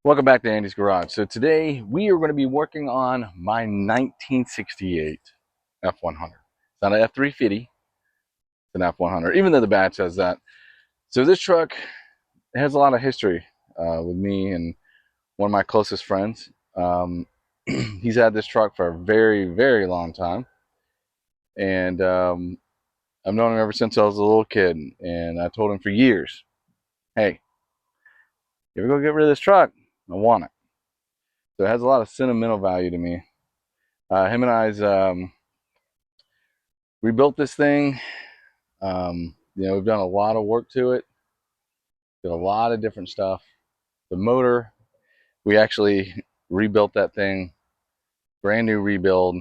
Welcome back to Andy's Garage. So today we are going to be working on my 1968 F100. It's not an F350, it's an F100, even though the badge says that. So this truck has a lot of history with me and one of my closest friends. He's had this truck for a very, very long time. And I've known him ever since I was a little kid. And I told him for years, hey, you ever go get rid of this truck? I want it. So it has a lot of sentimental value to me. Him and I's rebuilt this thing. We've done a lot of work to it, did a lot of different stuff. The motor, we actually rebuilt that thing, brand new rebuild,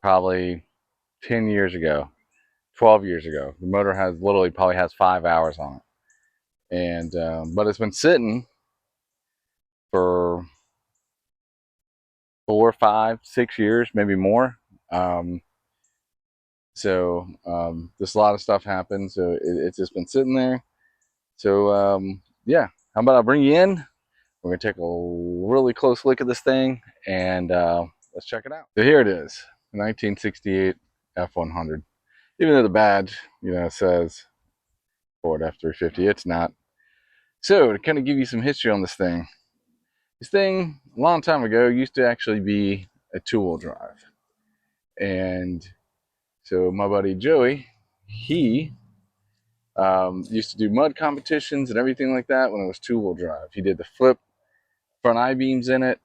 probably 10 years ago, 12 years ago. The motor has literally probably has 5 hours on it. But it's been sitting for 4, 5, 6 years, maybe more. Just a lot of stuff happened. So it's just been sitting there. So yeah, how about I bring you in? We're going to take a really close look at this thing and let's check it out. So here it is, 1968 F100. Even though the badge, says Ford F350, it's not. So to kind of give you some history on this thing a long time ago used to actually be a two-wheel drive. And so my buddy Joey, he used to do mud competitions and everything like that when it was two-wheel drive. He did the flip front I-beams in it.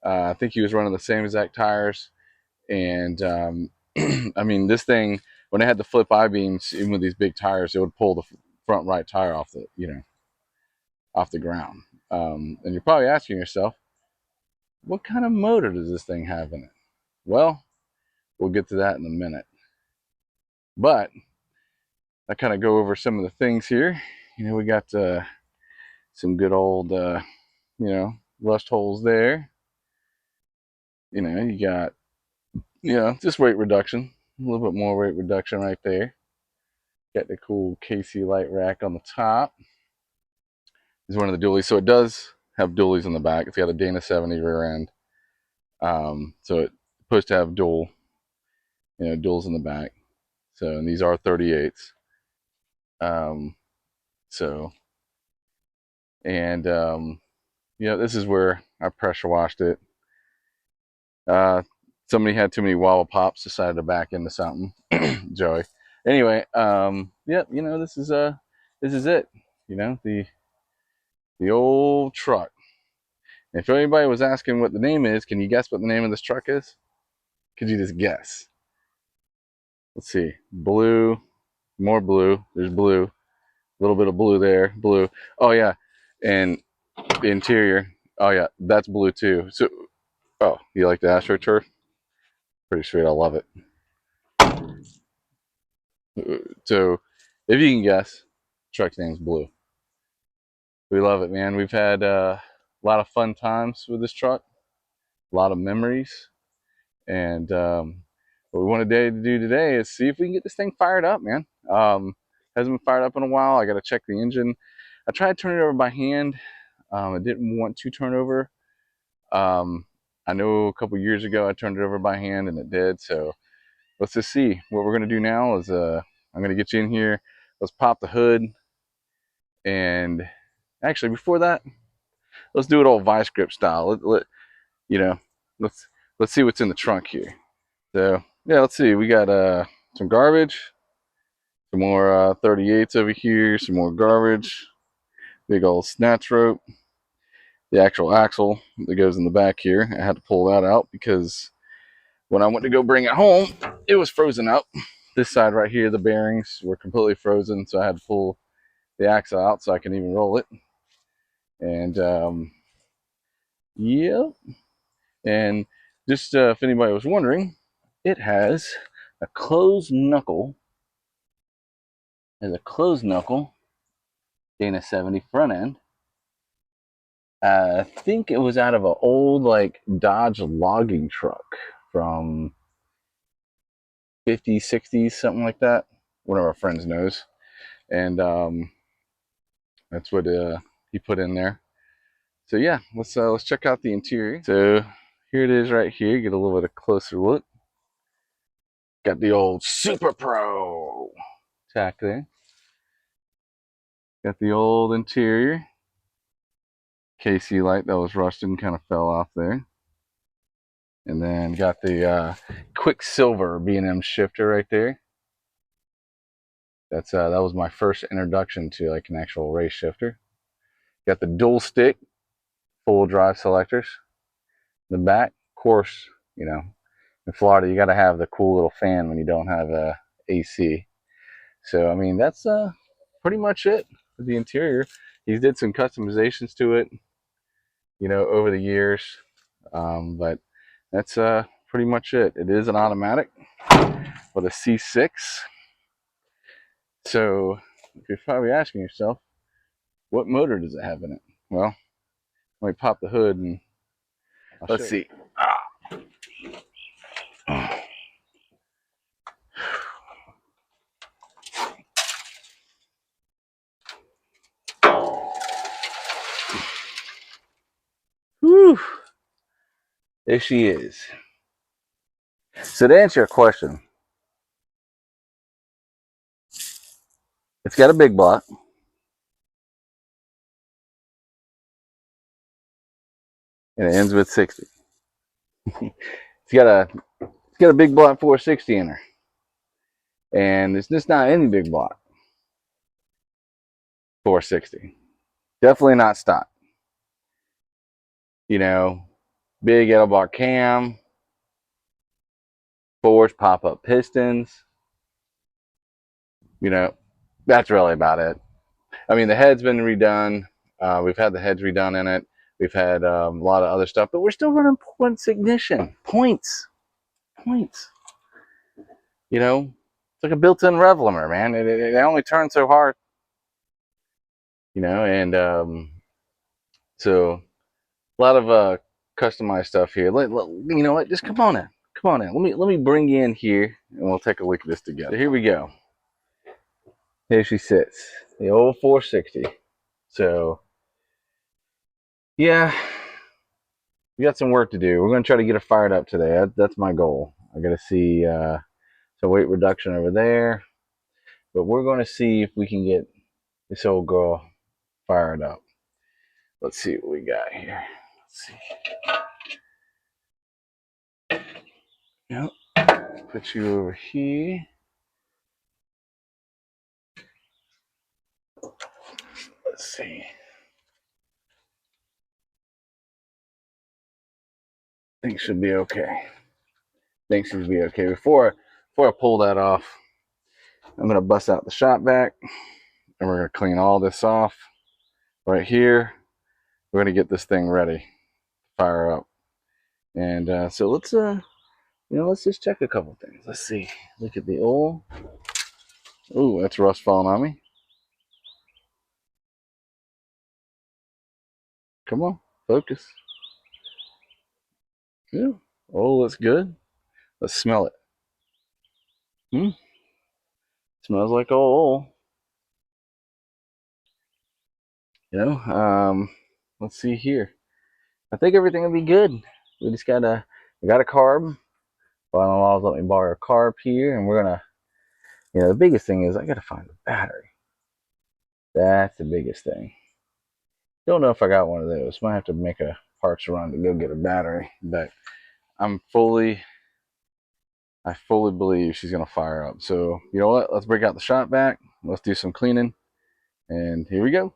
I think he was running the same exact tires. And I mean, this thing, when it had the flip I-beams, even with these big tires, it would pull the front right tire off the ground. And you're probably asking yourself, what kind of motor does this thing have in it? Well, we'll get to that in a minute. But I kind of go over some of the things here. We got some good old, rust holes there. You got, just weight reduction, a little bit more weight reduction right there. Got the cool KC light rack on the top. This is one of the dualies. So it does have dualies on the back. It's got a Dana 70 rear end. So it's supposed to have duals in the back. So, and these are 38s. So, and, this is where I pressure washed it. Somebody had too many Wawa Pops, decided to back into something. Joey. Anyway, this is it. The old truck. And if anybody was asking what the name is, can you guess what the name of this truck is? Could you just guess? Let's see. Blue, more blue. There's blue. A little bit of blue there. Blue. Oh yeah. And the interior. Oh yeah, that's blue too. So, oh, you like the AstroTurf? Pretty sweet. I love it. So, if you can guess, truck's name's Blue. We love it, man. We've had a lot of fun times with this truck, a lot of memories, and what we wanted to do today is see if we can get this thing fired up, man. Hasn't been fired up in a while. I got to check the engine. I tried turning it over by hand. I didn't want to turn over. I know a couple years ago I turned it over by hand and it did. So let's just see. What we're going to do now is I'm going to get you in here. Let's pop the hood. And actually, before that, let's do it all vice grip style. Let's see what's in the trunk here. So yeah, let's see. We got some garbage, some more 38s over here, some more garbage, big old snatch rope, the actual axle that goes in the back here. I had to pull that out because when I went to go bring it home, it was frozen up. This side right here, the bearings were completely frozen, so I had to pull the axle out so I can even roll it. And yeah, and just if anybody was wondering, it has a closed knuckle. There's a closed knuckle Dana 70 front end. I think it was out of an old Dodge logging truck from 50s, 60s, something like that. One of our friends knows. And that's what he put in there. So yeah, let's check out the interior. So here it is right here. Get a little bit of closer look. Got the old Super Pro tack there. Got the old interior. KC light that was rusted and kind of fell off there. And then got the Quicksilver B&M shifter right there. That was my first introduction to like an actual race shifter. Got the dual stick, full drive selectors. In the back, of course, you know, in Florida you got to have the cool little fan when you don't have AC. So I mean that's pretty much it for the interior. He did some customizations to it, you know, over the years, but that's pretty much it. It is an automatic with a C6. So you're probably asking yourself, what motor does it have in it? Well, let me pop the hood and let's see. Whew. There she is. So to answer your question, it's got a big block. And it ends with 60. It's got a big block 460 in her. And it's just not any big block 460. Definitely not stock. You know, big L bar cam, forged pop-up pistons. You know, that's really about it. I mean, the head's been redone. We've had the heads redone in it. We've had a lot of other stuff, but we're still running points ignition. Points. You know, it's like a built-in rev limiter, man. It only turns so hard. You know, and so a lot of customized stuff here. You know what? Just come on in. Let me bring you in here, and we'll take a look at this together. So here we go. Here she sits, the old 460. So yeah, we got some work to do. We're going to try to get her fired up today. That's my goal. I got to see some weight reduction over there, but we're going to see if we can get this old girl fired up. Let's see what we got here. Let's see. Yep. Put you over here. Let's see. Things should be okay. Before I pull that off, I'm gonna bust out the shop vac, and we're gonna clean all this off right here. We're gonna get this thing ready to fire up. And so let's let's just check a couple things. Let's see. Look at the oil. Ooh, that's rust falling on me. Come on, focus. Yeah. Oh, that's good. Let's smell it. Smells like oil. You know, let's see here. I think everything will be good. We got a carb. Final laws let me borrow a carb here, and we're gonna, the biggest thing is I gotta find a battery. That's the biggest thing. Don't know if I got one of those. Might have to make a parts run to go get a battery, but I fully believe she's gonna fire up. So you know what? Let's break out the shop vac. Let's do some cleaning, and here we go.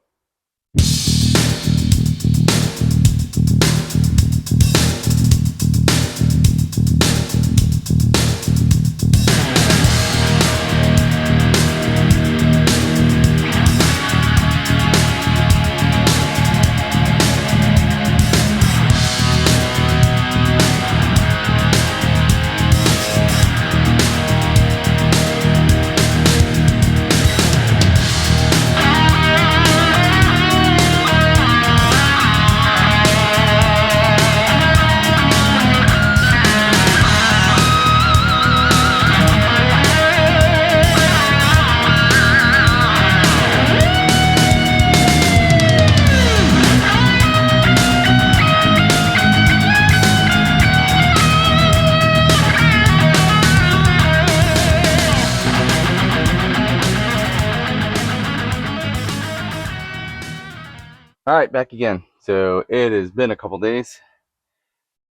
All right, back again. So it has been a couple days.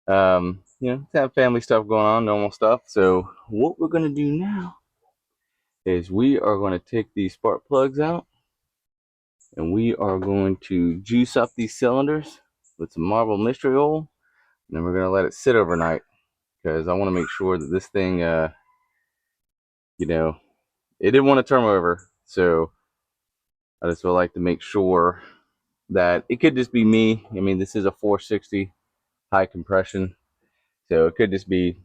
Have family stuff going on, normal stuff. So what we're gonna do now is we are going to take these spark plugs out, and we are going to juice up these cylinders with some marble mystery oil, and then we're gonna let it sit overnight because I want to make sure that this thing, it didn't want to turn over. So I just would like to make sure that it could just be me. I mean, this is a 460 high compression, so it could just be,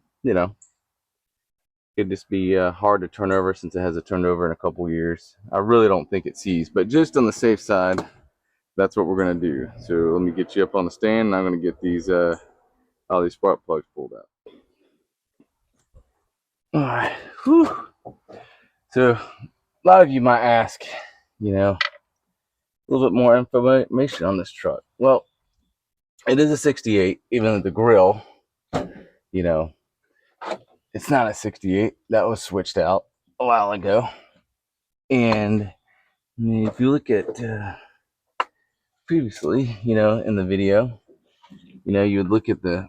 hard to turn over since it hasn't turned over in a couple years. I really don't think it sees, but just on the safe side, that's what we're gonna do. So let me get you up on the stand, and I'm gonna get these all these spark plugs pulled out. All right. Whew. So a lot of you might ask, a little bit more information on this truck. Well, it is a 68, even though the grill, you know, it's not a 68. That was switched out a while ago. And I mean, if you look at previously, in the video, you would look at the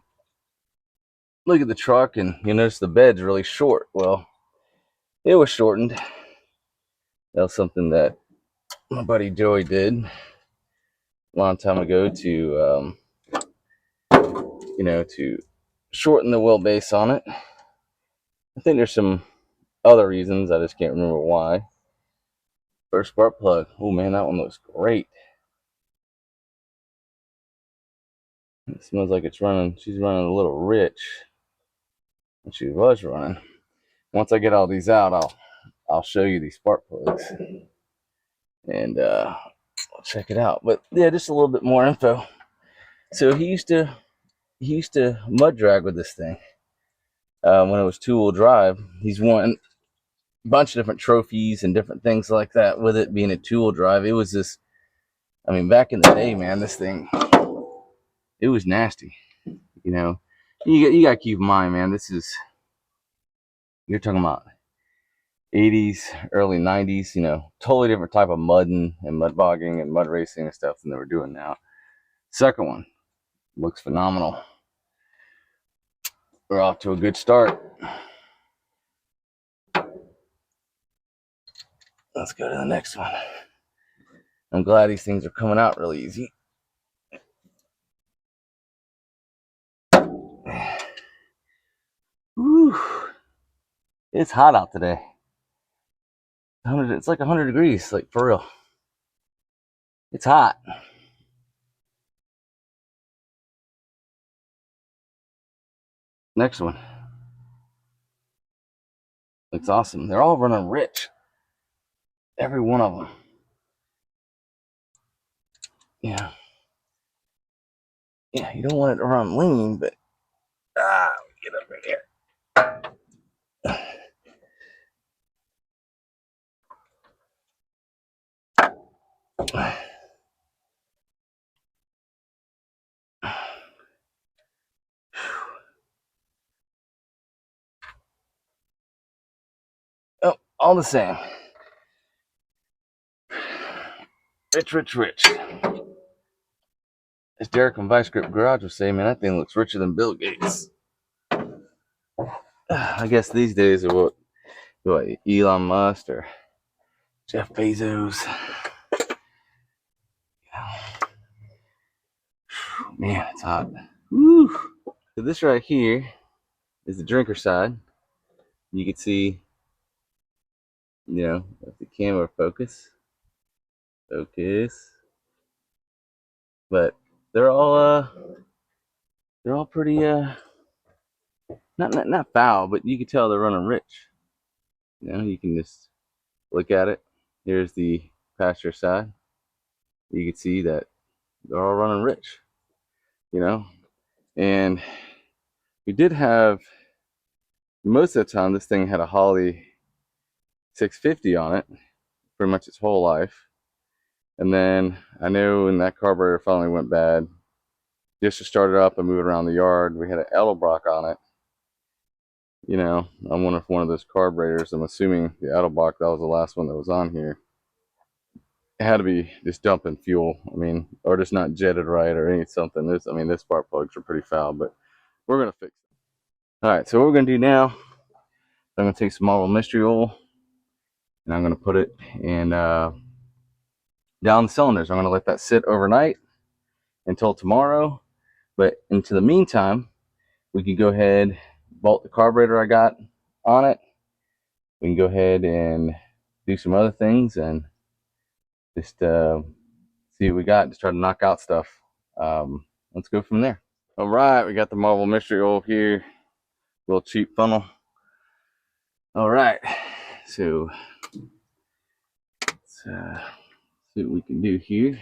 truck, and you notice the bed's really short. Well, it was shortened. That was something that my buddy Joey did a long time ago to shorten the wheelbase on it. I think there's some other reasons. I just can't remember why. First spark plug. Oh man, that one looks great. It smells like it's running. She's running a little rich. And she was running. Once I get all these out, I'll show you these spark plugs, and check it out. But yeah, just a little bit more info. So he used to mud drag with this thing when it was two-wheel drive. He's won a bunch of different trophies and different things like that with it being a two-wheel drive. It was this. I mean, back in the day, man, this thing, it was nasty. You got to keep in mind, man. You're talking about 80s, early 90s. Totally different type of mudding and mud bogging and mud racing and stuff than they were doing now. Second one looks phenomenal. We're off to a good start. Let's go to the next one. I'm glad these things are coming out really easy. Whew. It's hot out today. It's like 100 degrees, like for real. It's hot. Next one. Looks awesome. They're all running rich. Every one of them. Yeah. Yeah, you don't want it to run lean, but get up right here. Oh, all the same. Rich, rich, rich. As Derek from Vice Grip Garage was saying, man, that thing looks richer than Bill Gates. I guess these days are what Elon Musk or Jeff Bezos. Man, it's hot. Woo. So this right here is the drinker side. You can see, if the camera focus. But they're all pretty not foul, but you can tell they're running rich. You can just look at it. Here's the passenger side. You can see that they're all running rich. And we did have, most of the time, this thing had a Holley 650 on it pretty much its whole life. And then I know when that carburetor finally went bad, just to start it up and move it around the yard, we had an Edelbrock on it. I wonder if one of those carburetors, I'm assuming the Edelbrock, that was the last one that was on here. it had to be just dumping fuel. I mean, or just not jetted right or any something. This, I mean, the spark plugs are pretty foul, but we're gonna fix it. All right, so what we're gonna do now, I'm gonna take some Marvel Mystery Oil and I'm gonna put it in down the cylinders. I'm gonna let that sit overnight until tomorrow. But into the meantime, we can go ahead, bolt the carburetor I got on it. We can go ahead and do some other things and just see what we got. Just try to knock out stuff. Let's go from there. All right, we got the Marvel Mystery Oil here, little cheap funnel. All right, so let's see what we can do here.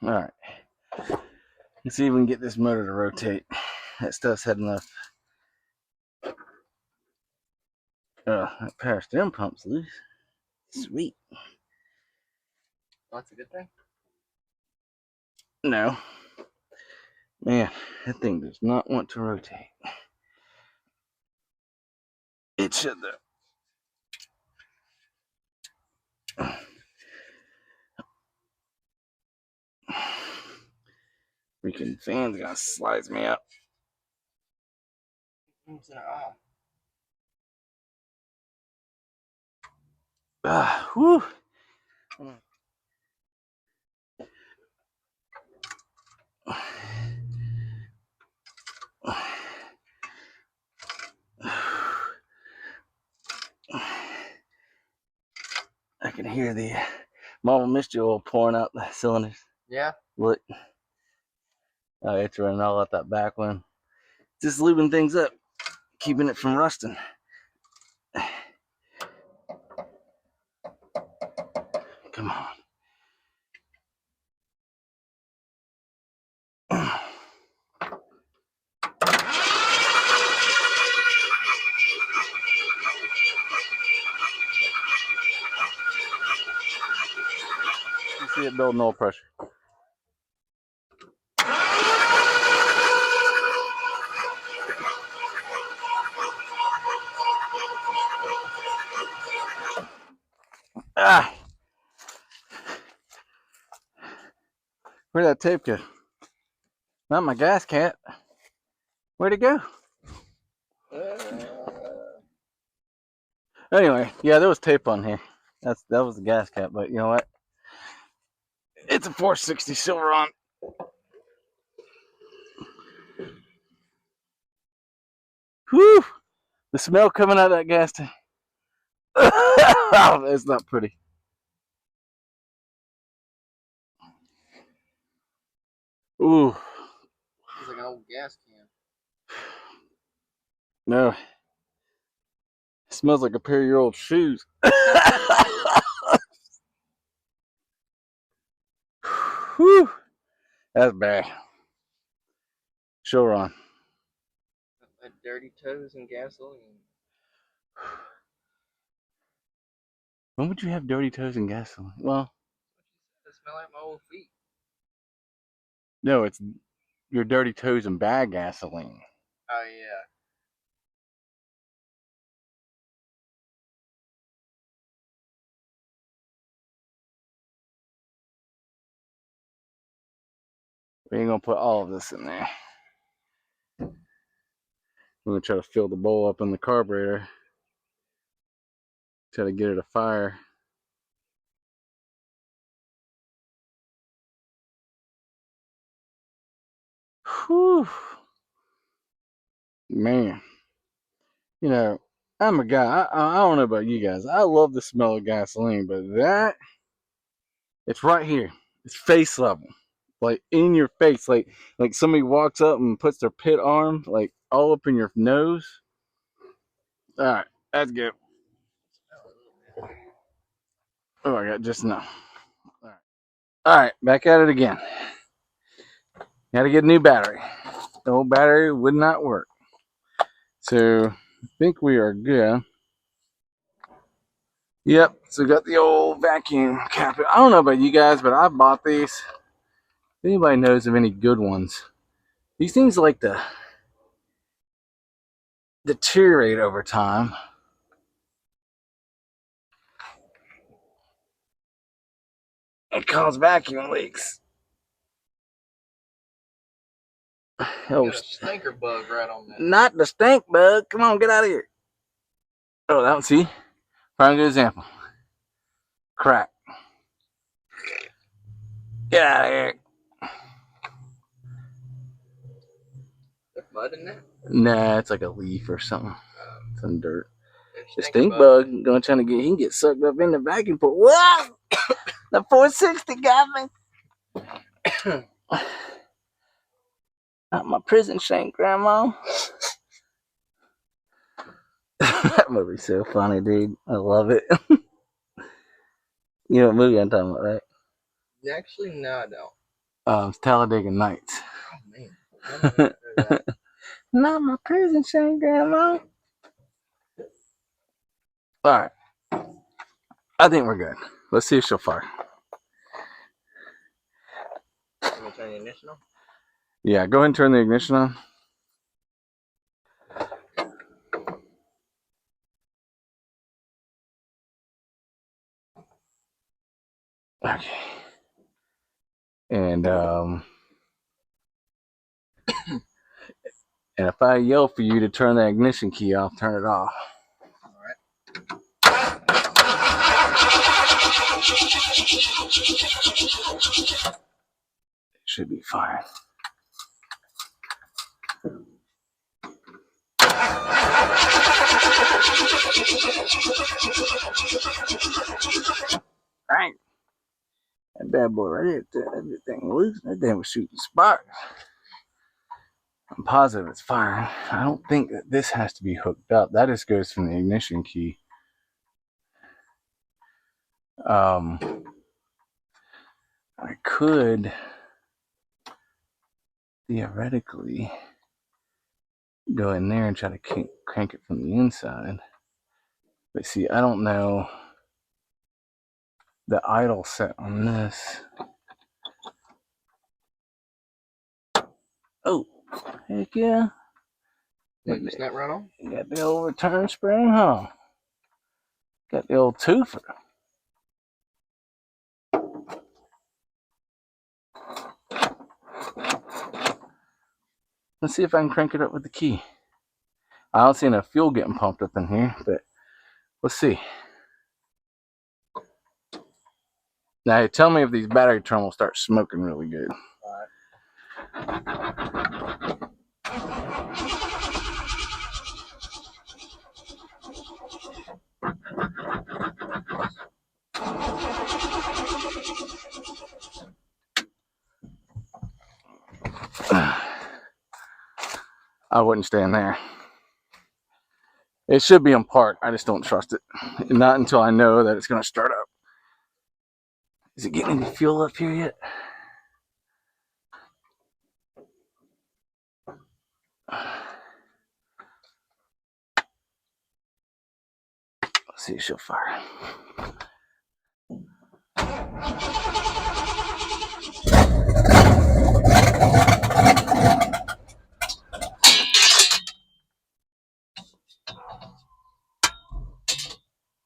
All right, let's see if we can get this motor to rotate. That stuff's had enough. That power steering pump's loose. Sweet. That's a good thing. No, man, that thing does not want to rotate. It should though. Freaking fan's gonna slice me up. Whew. I can hear the Marvel Mystery Oil pouring out the cylinders. Yeah. Look. Oh, it's running all out that back one. Just lubing things up, keeping it from rusting. Come on. You see it building oil pressure. Ah! Where'd that tape go? Not my gas cap. Where'd it go? Anyway, yeah, there was tape on here. That was the gas cap, but you know what? It's a 460 Silveron. Whew! The smell coming out of that gas tank. Oh, it's not pretty. Ooh. It's like an old gas can. No. It smells like a pair of your old shoes. Whew. That's bad. Chevron. Dirty toes and gasoline. When would you have dirty toes and gasoline? Well, They smell like my old feet. no, it's your dirty toes and bad gasoline. Oh yeah. We ain't gonna put all of this in there. We're gonna try to fill the bowl up in the carburetor. Try to get it a fire. Whew. Man, you know, I'm a guy. I don't know about you guys. I love the smell of gasoline, but that it's right here. It's face level, like in your face. Like somebody walks up and puts their pit arm like all up in your nose. All right, that's good. Oh, I got just enough. All right, back at it again. Got to get a new battery. The old battery would not work. So I think we are good. Yep, so got the old vacuum cap. I don't know about you guys, but I bought these. If anybody knows of any good ones, these things like to deteriorate over time and cause vacuum leaks. You got a stinker bug right on that. Not the stink bug. Come on, get out of here. Oh, that one, see? Prime good example. Crack. Get out of here. There's mud in there? Nah, it's like a leaf or something. Some dirt. The Stinker stink bug going trying to get, he can get sucked up in the vacuum port. Whoa! The 460 got me. Not my prison shank, Grandma. That movie's so funny, dude. I love it. You know what movie I'm talking about, right? Actually, no, I don't. It's Talladega Nights. Oh, man. Not my prison shank, Grandma. Alright. I think we're good. Let's see if she'll fire. You want to turn the ignition on? Yeah, go ahead and turn the ignition on. Okay. And and if I yell for you to turn the ignition key off, turn it off. Alright. It should be fine. Alright. That bad boy right there, that thing loose. That thing was shooting sparks. I'm positive it's firing. I don't think that this has to be hooked up. That just goes from the ignition key. I could theoretically go in there and try to crank it from the inside. But see, I don't know the idle set on this. Oh, heck yeah. Wait, you snap right on? Got the old return spring, huh? Got the old twofer. Let's see if I can crank it up with the key. I don't see enough fuel getting pumped up in here, but let's see. Now, tell me if these battery terminals start smoking really good. I wouldn't stand there. It should be on park. I just don't trust it. Not until I know that it's going to start up. Is it getting any fuel up here yet? Let's see if she'll fire.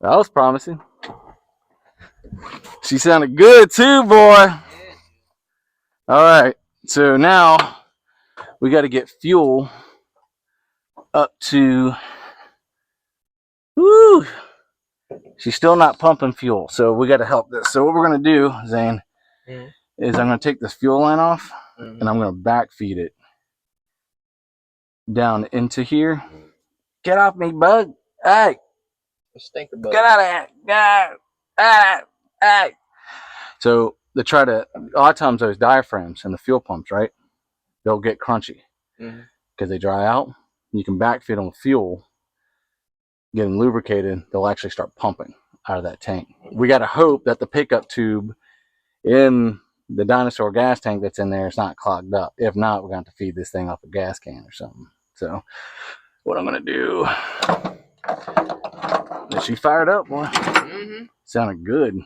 That was promising. She sounded good too, boy. All right, so now we got to get fuel up to. Woo! She's still not pumping fuel, so we got to help this. So what we're gonna do, Zane, is I'm gonna take this fuel line off and I'm gonna backfeed it down into here. Get off me, bug. Hey, A stinker bug. get out of here. Get out. Hey. So they try to, a lot of times those diaphragms and the fuel pumps, right? They'll get crunchy because they dry out. You can backfeed them with fuel, get them lubricated. They'll actually start pumping out of that tank. We got to hope that the pickup tube in the dinosaur gas tank that's in there is not clogged up. If not, we're going to have to feed this thing off a gas can or something. So what I'm going to do, is she fired up, boy? Sounded good.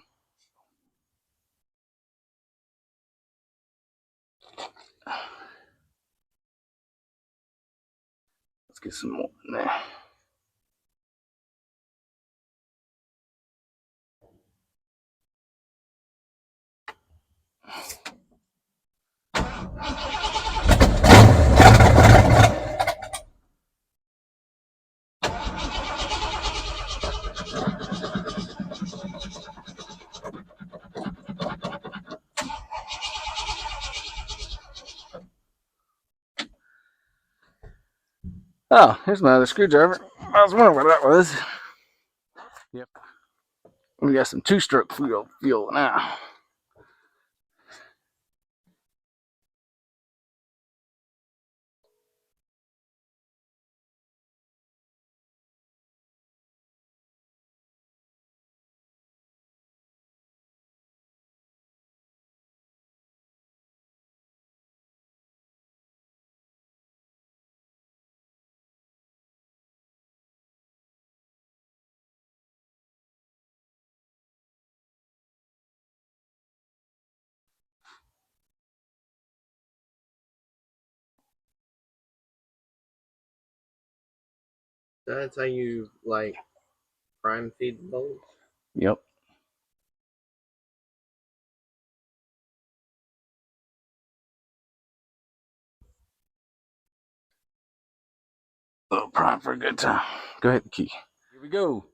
Let's get some more in there. Oh, here's my other screwdriver. I was wondering what that was. Yep. We got some two-stroke fuel now. That's how you like prime feed the bulls? Yep. Oh, prime for a good time. Go ahead, the key. Here we go.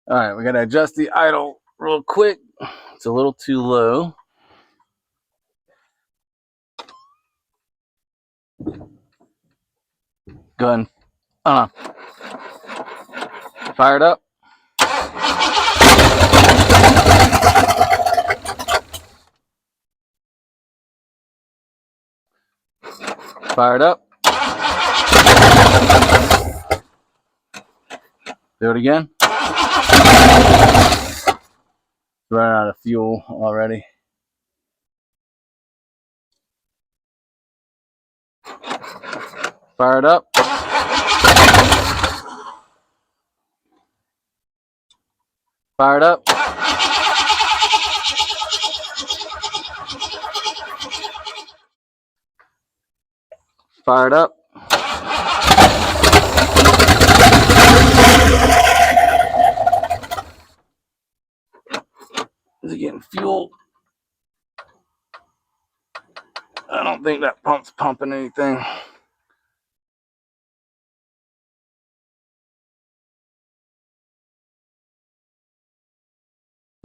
All right, we got to adjust the idle real quick. It's a little too low. Go ahead and fire it up. Fire it up. Do it again. Running out of fuel already. Fire it up. Fire it up. Fire it up. Is it getting fuel? I don't think that pump's pumping anything.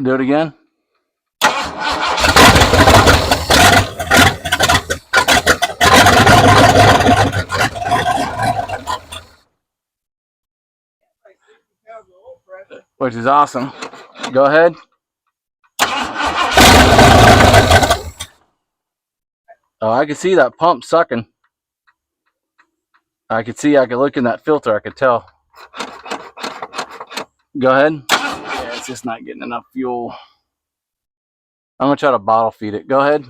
Do it again. Which is awesome. Go ahead. Oh, I can see that pump sucking. I could look in that filter, I could tell. Go ahead. Yeah, it's just not getting enough fuel. I'm gonna try to bottle feed it. Go ahead.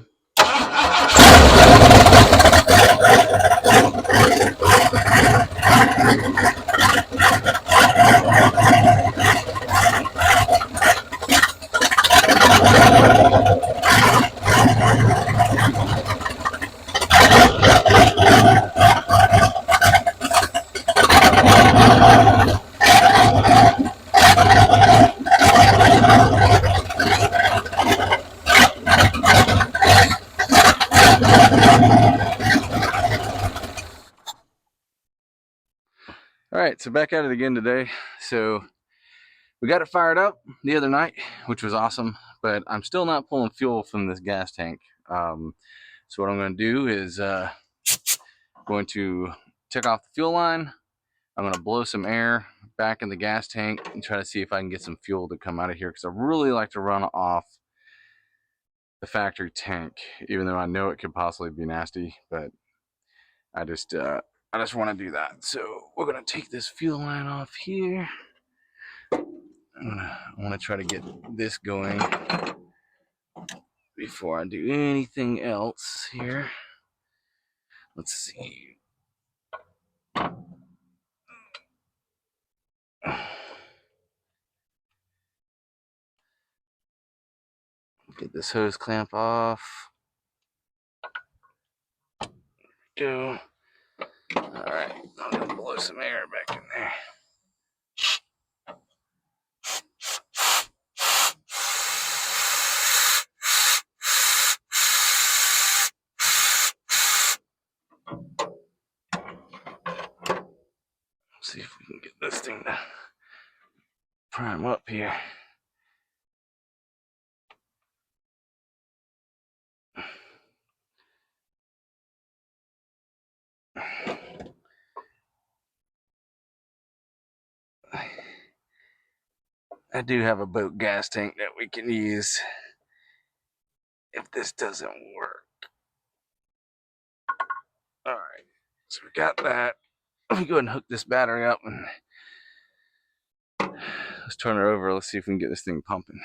right, so back at it again today. So we got it fired up the other night, which was awesome, but I'm still not pulling fuel from this gas tank. So what I'm going to do is going to take off the fuel line. I'm going to blow some air back in the gas tank and try to see if I can get some fuel to come out of here, because I really like to run off the factory tank, even though I know it could possibly be nasty, but I just want to do that. So we're going to take this fuel line off here. I want to try to get this going before I do anything else here. Let's see. Get this hose clamp off. Go. Alright, I'm going to blow some air back in there. See if we can get this thing to prime up here. I do have a boat gas tank that we can use if this doesn't work. Alright, so we got that. Let me go ahead and hook this battery up and let's turn it over. Let's see if we can get this thing pumping.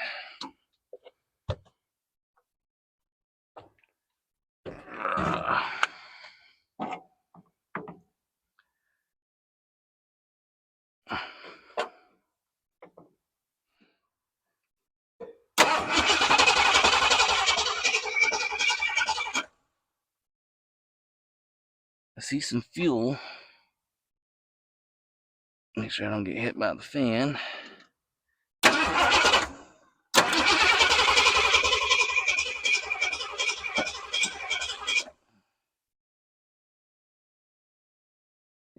I see some fuel. Make sure I don't get hit by the fan.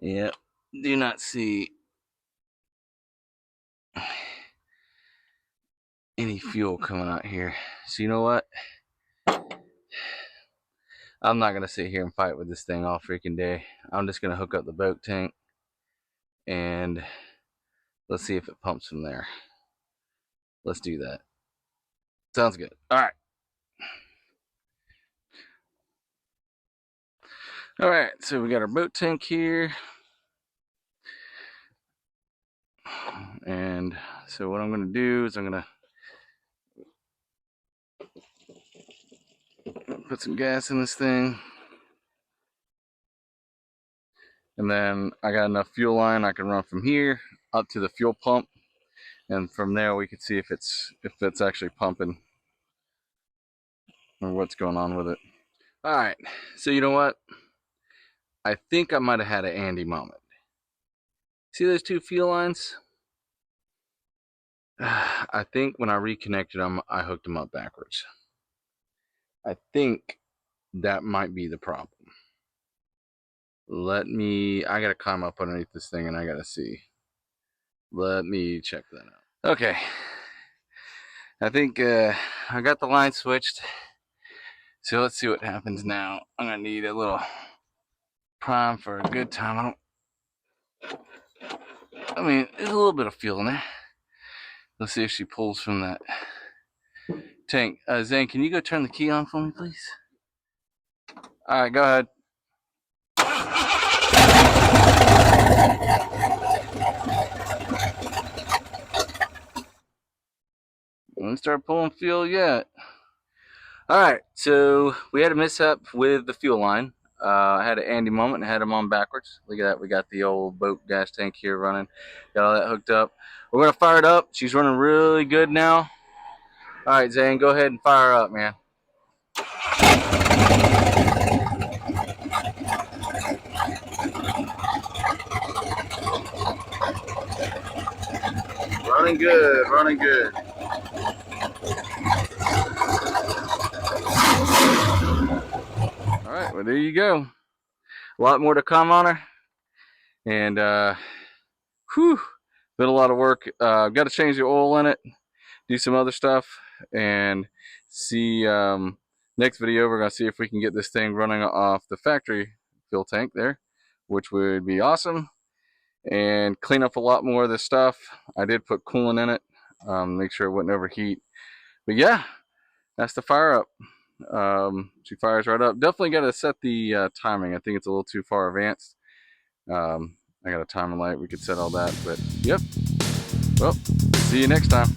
Yep, do not see any fuel coming out here. So you know what? I'm not gonna sit here and fight with this thing all freaking day. I'm just gonna hook up the boat tank and let's see if it pumps from there. Let's do that. Sounds good. Alright. Alright, so we got our boat tank here. And so what I'm gonna do is I'm gonna put some gas in this thing. And then I got enough fuel line I can run from here up to the fuel pump. And from there we can see if it's actually pumping or what's going on with it. Alright, so you know what? I think I might have had an Andy moment. See those two fuel lines? I think when I reconnected them, I hooked them up backwards. I think that might be the problem. I gotta climb up underneath this thing and I gotta see. Let me check that out. Okay. I think I got the line switched. So let's see what happens now. I'm gonna need a little prime for a good time. I mean, there's a little bit of fuel in there. Let's see if she pulls from that tank. Zane, can you go turn the key on for me, please? Alright, go ahead. Don't start pulling fuel yet. Alright, so we had a mishap with the fuel line. I had an Andy moment and had them on backwards. Look at that, we got the old boat gas tank here running. Got all that hooked up. We're going to fire it up. She's running really good now. Alright, Zane, go ahead and fire up, man. Running good, running good. Alright, well there you go. A lot more to come on her. And Whew, been a lot of work. I've got to change the oil in it, do some other stuff, and see. Next video, we're gonna see if we can get this thing running off the factory fuel tank there, which would be awesome, and clean up a lot more of this stuff. I did put coolant in it, make sure it wouldn't overheat. But yeah, that's the fire up. She fires right up. Definitely got to set the timing. I think it's a little too far advanced. I got a timing light. We could set all that. But yep. Well, see you next time.